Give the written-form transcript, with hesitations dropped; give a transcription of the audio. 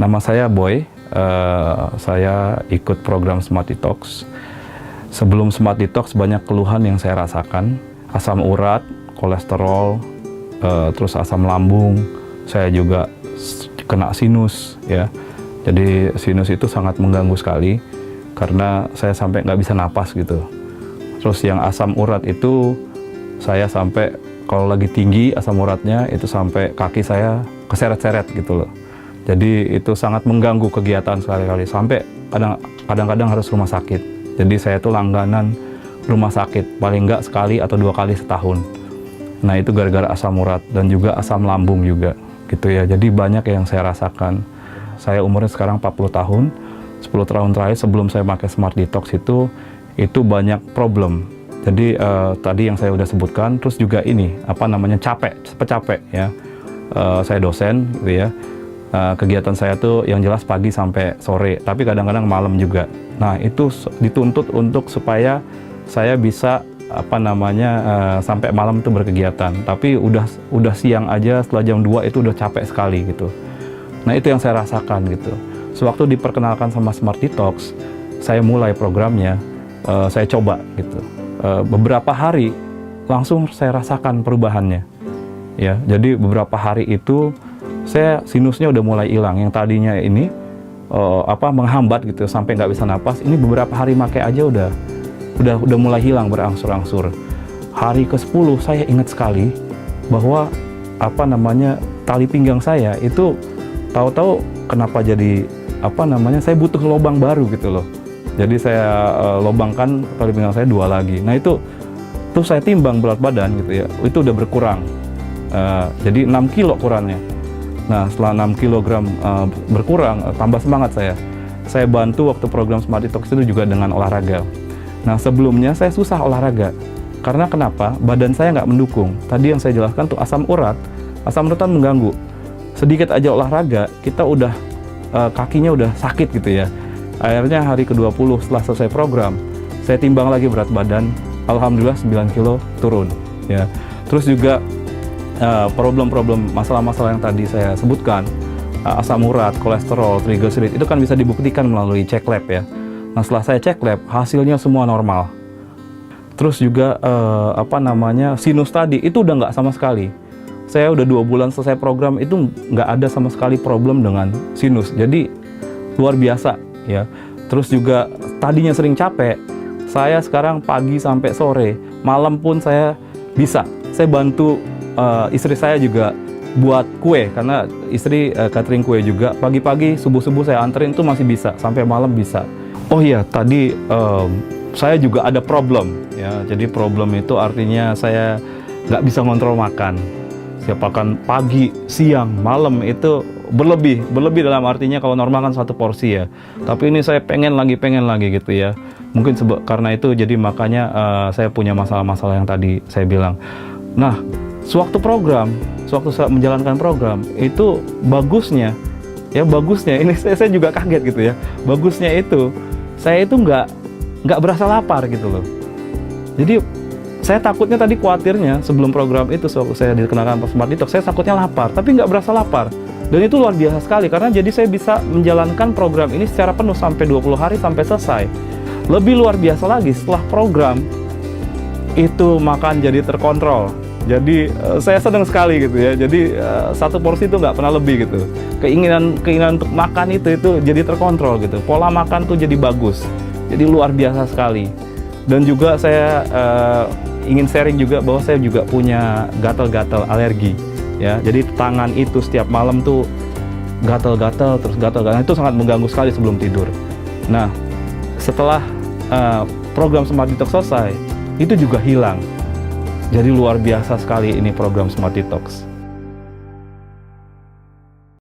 Nama saya Boy, saya ikut program Smart Detox. Sebelum Smart Detox banyak keluhan yang saya rasakan, asam urat, kolesterol, terus asam lambung, saya juga kena sinus ya. Jadi sinus itu sangat mengganggu sekali karena saya sampai nggak bisa napas gitu. Terus yang asam urat itu saya sampai kalau lagi tinggi asam uratnya itu sampai kaki saya keseret-seret gitu loh. Jadi itu sangat mengganggu kegiatan sekali-kali, sampai kadang-kadang harus rumah sakit. Jadi saya tuh langganan rumah sakit paling nggak sekali atau 2 kali setahun. Nah itu gara-gara asam urat dan juga asam lambung juga gitu ya. Jadi banyak yang saya rasakan. Saya umurnya sekarang 40 tahun. 10 tahun terakhir sebelum saya pakai Smart Detox itu banyak problem. Jadi tadi yang saya udah sebutkan, terus juga ini capek ya. Saya dosen gitu ya. Kegiatan saya tuh yang jelas pagi sampai sore, tapi kadang-kadang malam juga. Nah itu dituntut untuk supaya saya bisa sampai malam itu berkegiatan. Tapi udah siang aja setelah jam 2 itu udah capek sekali gitu. Nah itu yang saya rasakan gitu. Sewaktu diperkenalkan sama Smart Detox, saya mulai programnya, saya coba gitu. Beberapa hari langsung saya rasakan perubahannya. Ya, jadi beberapa hari itu saya sinusnya udah mulai hilang. Yang tadinya ini menghambat gitu sampai nggak bisa napas. Ini beberapa hari pakai aja udah mulai hilang berangsur-angsur. Hari ke-10 saya ingat sekali bahwa tali pinggang saya itu tahu-tahu kenapa jadi saya butuh lubang baru gitu loh. Jadi saya lubangkan tali pinggang saya 2 lagi. Nah itu terus saya timbang berat badan gitu ya, itu udah berkurang. Jadi 6 kilo kurangnya. Nah setelah 6 kg berkurang, tambah semangat saya. Saya bantu waktu program Smart Detox itu juga dengan olahraga. Nah sebelumnya saya susah olahraga. Karena kenapa? Badan saya nggak mendukung. Tadi yang saya jelaskan tuh asam urat kan mengganggu. Sedikit aja olahraga, kita udah kakinya udah sakit gitu ya. Akhirnya hari ke-20 setelah selesai program, saya timbang lagi berat badan, alhamdulillah 9 kilo turun ya. Terus juga problem-problem masalah-masalah yang tadi saya sebutkan, asam urat, kolesterol, triglycerid itu kan bisa dibuktikan melalui cek lab ya. Nah setelah saya cek lab, hasilnya semua normal. Terus juga sinus tadi itu udah nggak sama sekali. Saya udah 2 bulan selesai program itu nggak ada sama sekali problem dengan sinus. Jadi luar biasa ya. Terus juga tadinya sering capek, saya sekarang pagi sampai sore, malam pun saya bisa. Saya bantu istri saya juga buat kue, karena istri catering kue juga. Pagi-pagi, subuh-subuh saya anterin itu masih bisa, sampai malam bisa. Oh iya, tadi saya juga ada problem ya. Jadi problem itu artinya saya nggak bisa ngontrol makan. Siapakan pagi, siang, malam itu berlebih dalam artinya kalau normal kan 1 porsi ya. Tapi ini saya pengen lagi gitu ya. Mungkin karena itu jadi makanya saya punya masalah-masalah yang tadi saya bilang. Nah, sewaktu saya menjalankan program itu bagusnya ini saya juga kaget gitu ya. Bagusnya itu saya itu nggak berasa lapar gitu loh. Jadi saya takutnya tadi khawatirnya sebelum program itu saya dikenalkan Smart Detox, saya takutnya lapar, tapi nggak berasa lapar. Dan itu luar biasa sekali karena jadi saya bisa menjalankan program ini secara penuh sampai 20 hari sampai selesai. Lebih luar biasa lagi setelah program itu makan jadi terkontrol. Jadi saya senang sekali gitu ya. Jadi 1 porsi itu nggak pernah lebih gitu. Keinginan untuk makan itu jadi terkontrol gitu. Pola makan tuh jadi bagus. Jadi luar biasa sekali. Dan juga saya ingin sharing juga bahwa saya juga punya gatal-gatal alergi ya. Jadi tangan itu setiap malam tuh gatal-gatal itu sangat mengganggu sekali sebelum tidur. Nah setelah program Smart Detox selesai itu juga hilang. Jadi luar biasa sekali ini program Smart Detox.